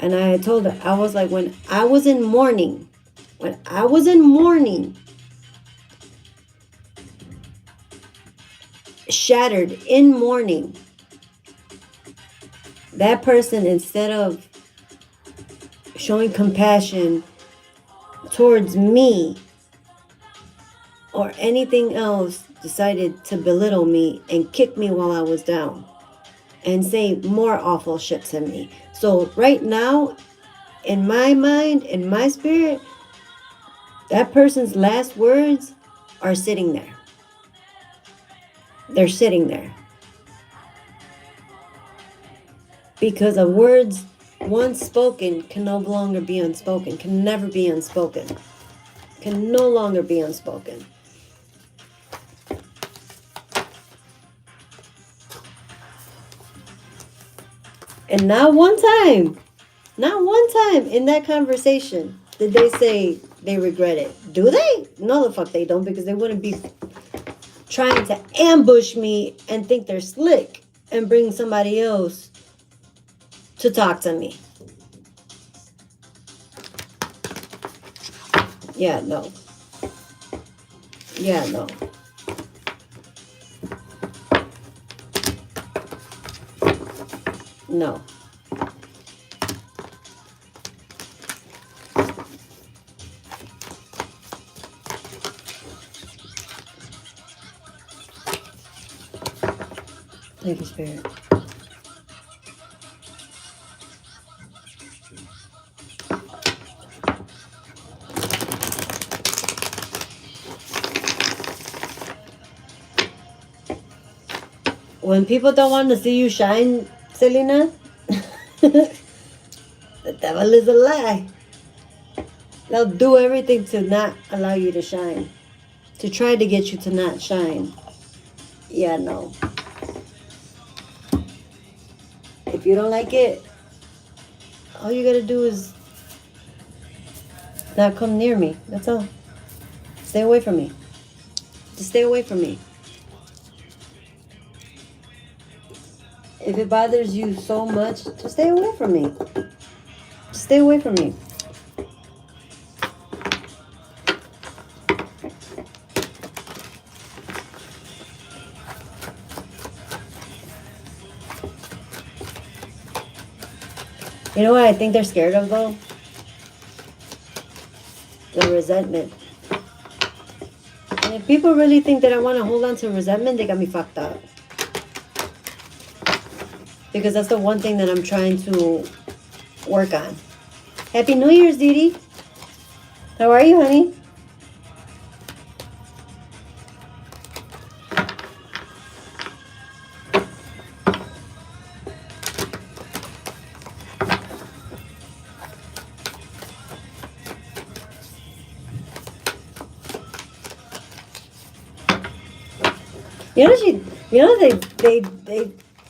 S1: And I told her, I was like, when I was in mourning, shattered in mourning, that person, instead of showing compassion towards me or anything else, decided to belittle me and kick me while I was down and say more awful shit to me. So right now, in my mind, in my spirit, that person's last words are sitting there. They're sitting there. Because the words once spoken can no longer be unspoken, can never be unspoken, can no longer be unspoken. And not one time in that conversation did they say they regret it. Do they? No, the fuck they don't, because they wouldn't be trying to ambush me and think they're slick and bring somebody else to talk to me. Yeah, no. Yeah, no. No. Thank you, Spirit. When people don't want to see you shine, Selena, the devil is a lie. They'll do everything to not allow you to shine, to try to get you to not shine. Yeah, no. If you don't like it, all you gotta do is not come near me. That's all. Stay away from me. Just stay away from me. If it bothers you so much, just stay away from me. Just stay away from me. You know what I think they're scared of, though? The resentment. And if people really think that I want to hold on to resentment, they got me fucked up. Because that's the one thing that I'm trying to work on. Happy New Year's, Dee Dee. How are you, honey?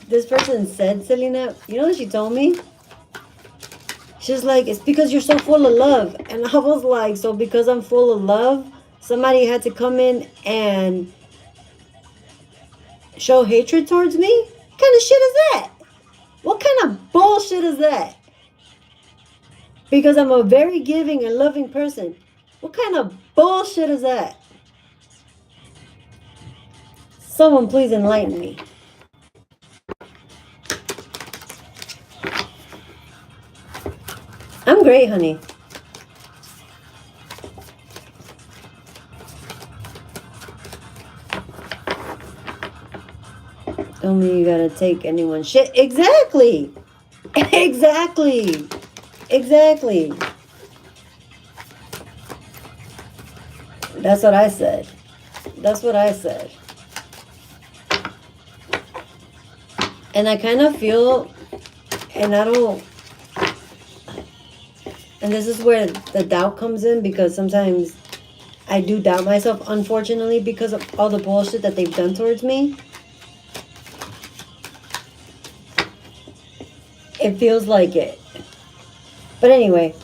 S1: This person said, Selena, you know what she told me? She's like, it's because you're so full of love. And I was like, so because I'm full of love, somebody had to come in and show hatred towards me? What kind of shit is that? What kind of bullshit is that? Because I'm a very giving and loving person. What kind of bullshit is that? Someone please enlighten me. I'm great, honey. Don't mean you gotta take anyone's shit. Exactly. Exactly. Exactly. That's what I said. That's what I said. And I kind of feel, and I don't, and this is where the doubt comes in, because sometimes I do doubt myself, unfortunately, because of all the bullshit that they've done towards me. It feels like it. But anyway,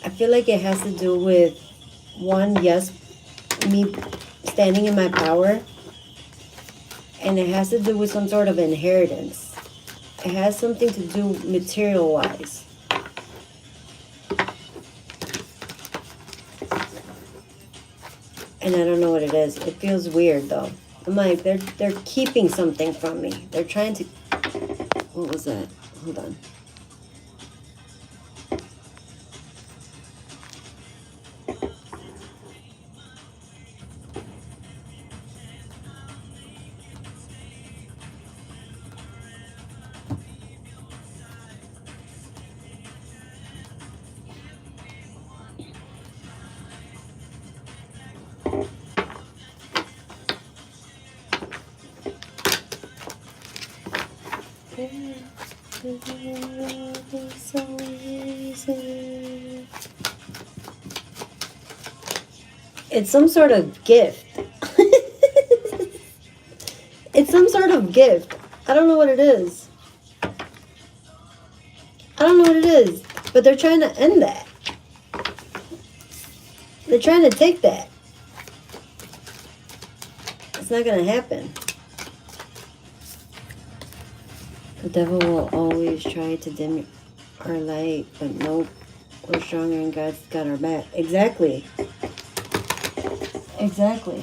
S1: I feel like it has to do with, one, yes, me standing in my power. And it has to do with some sort of inheritance. It has something to do material-wise. And I don't know what it is. It feels weird, though. I'm like, they're keeping something from me. They're trying to... What was that? Hold on. It's some sort of gift. It's some sort of gift. I don't know what it is. I don't know what it is. But they're trying to end that. They're trying to take that. It's not going to happen. The devil will always try to dim our light, but nope. We're stronger and God's got our back. Exactly. Exactly.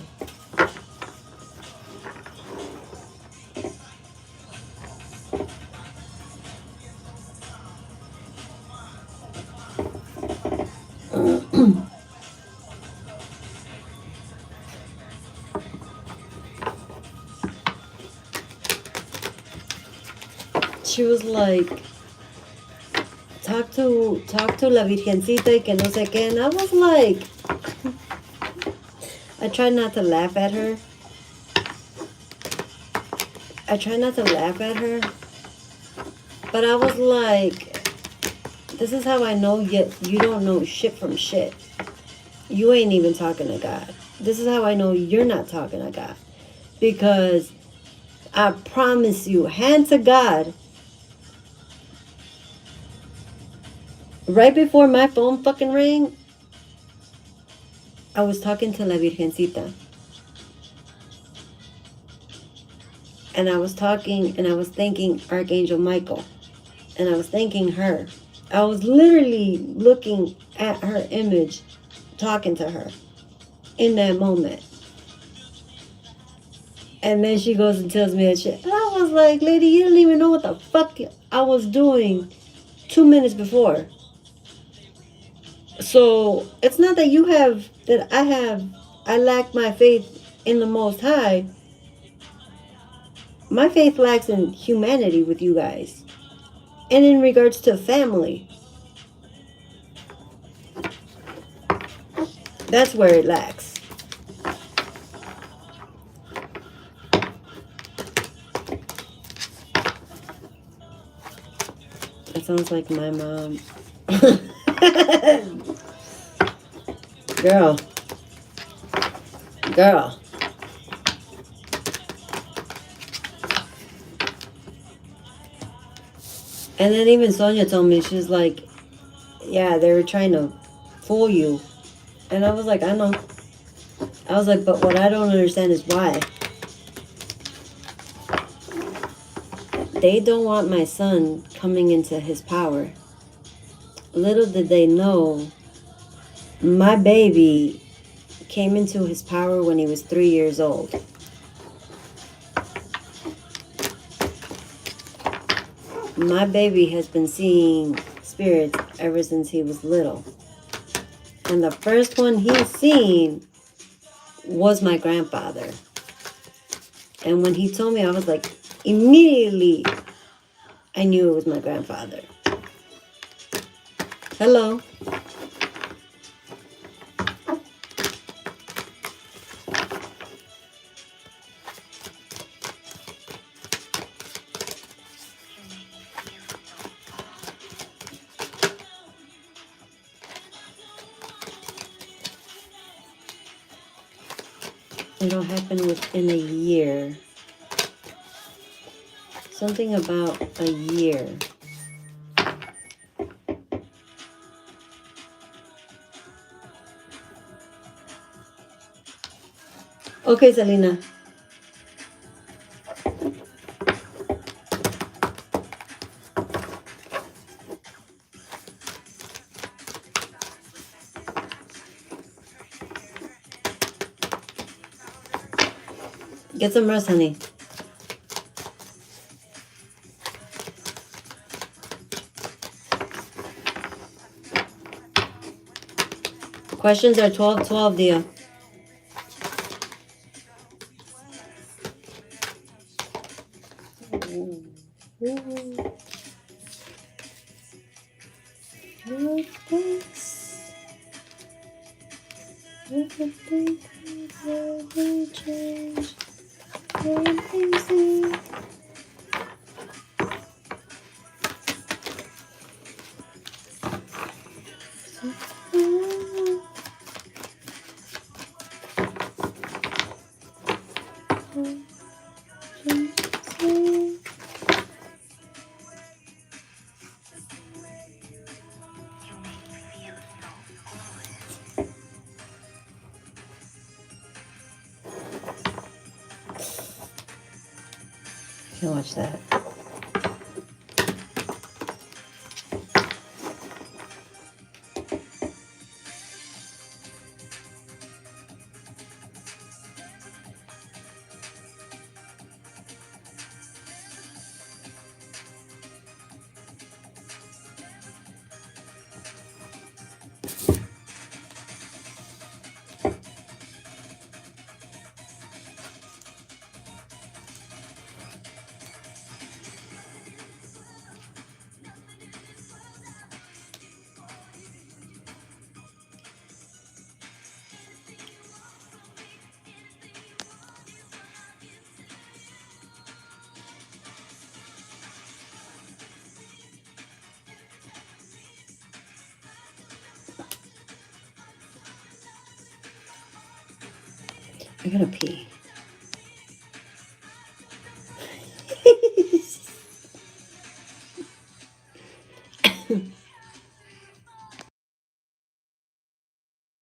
S1: She was like, talk to la Virgencita y que no sé qué. And I was like, I tried not to laugh at her. But I was like, this is how I know you don't know shit from shit. You ain't even talking to God. This is how I know you're not talking to God. Because I promise you, hand to God, right before my phone fucking rang, I was talking to la Virgencita. And I was talking and I was thanking Archangel Michael. And I was thanking her. I was literally looking at her image, talking to her in that moment. And then she goes and tells me that shit. And I was like, lady, you don't even know what the fuck I was doing 2 minutes before. So it's not that I lack my faith in the Most High. My faith lacks in humanity with you guys. And in regards to family. That's where it lacks. That sounds like my mom. Girl. And then even Sonia told me, she's like, yeah, they were trying to fool you. And I was like, I know. I was like, but what I don't understand is why. They don't want my son coming into his power. Little did they know, my baby came into his power when he was 3 years old. My baby has been seeing spirits ever since he was little. And the first one he's seen was my grandfather. And when he told me, I was like, immediately, I knew it was my grandfather. Hello. It'll happen within a year. Something about a year. Okay, Selena. Get some rest, honey. Questions are 12-12, dear. Can't watch that. I gotta pee.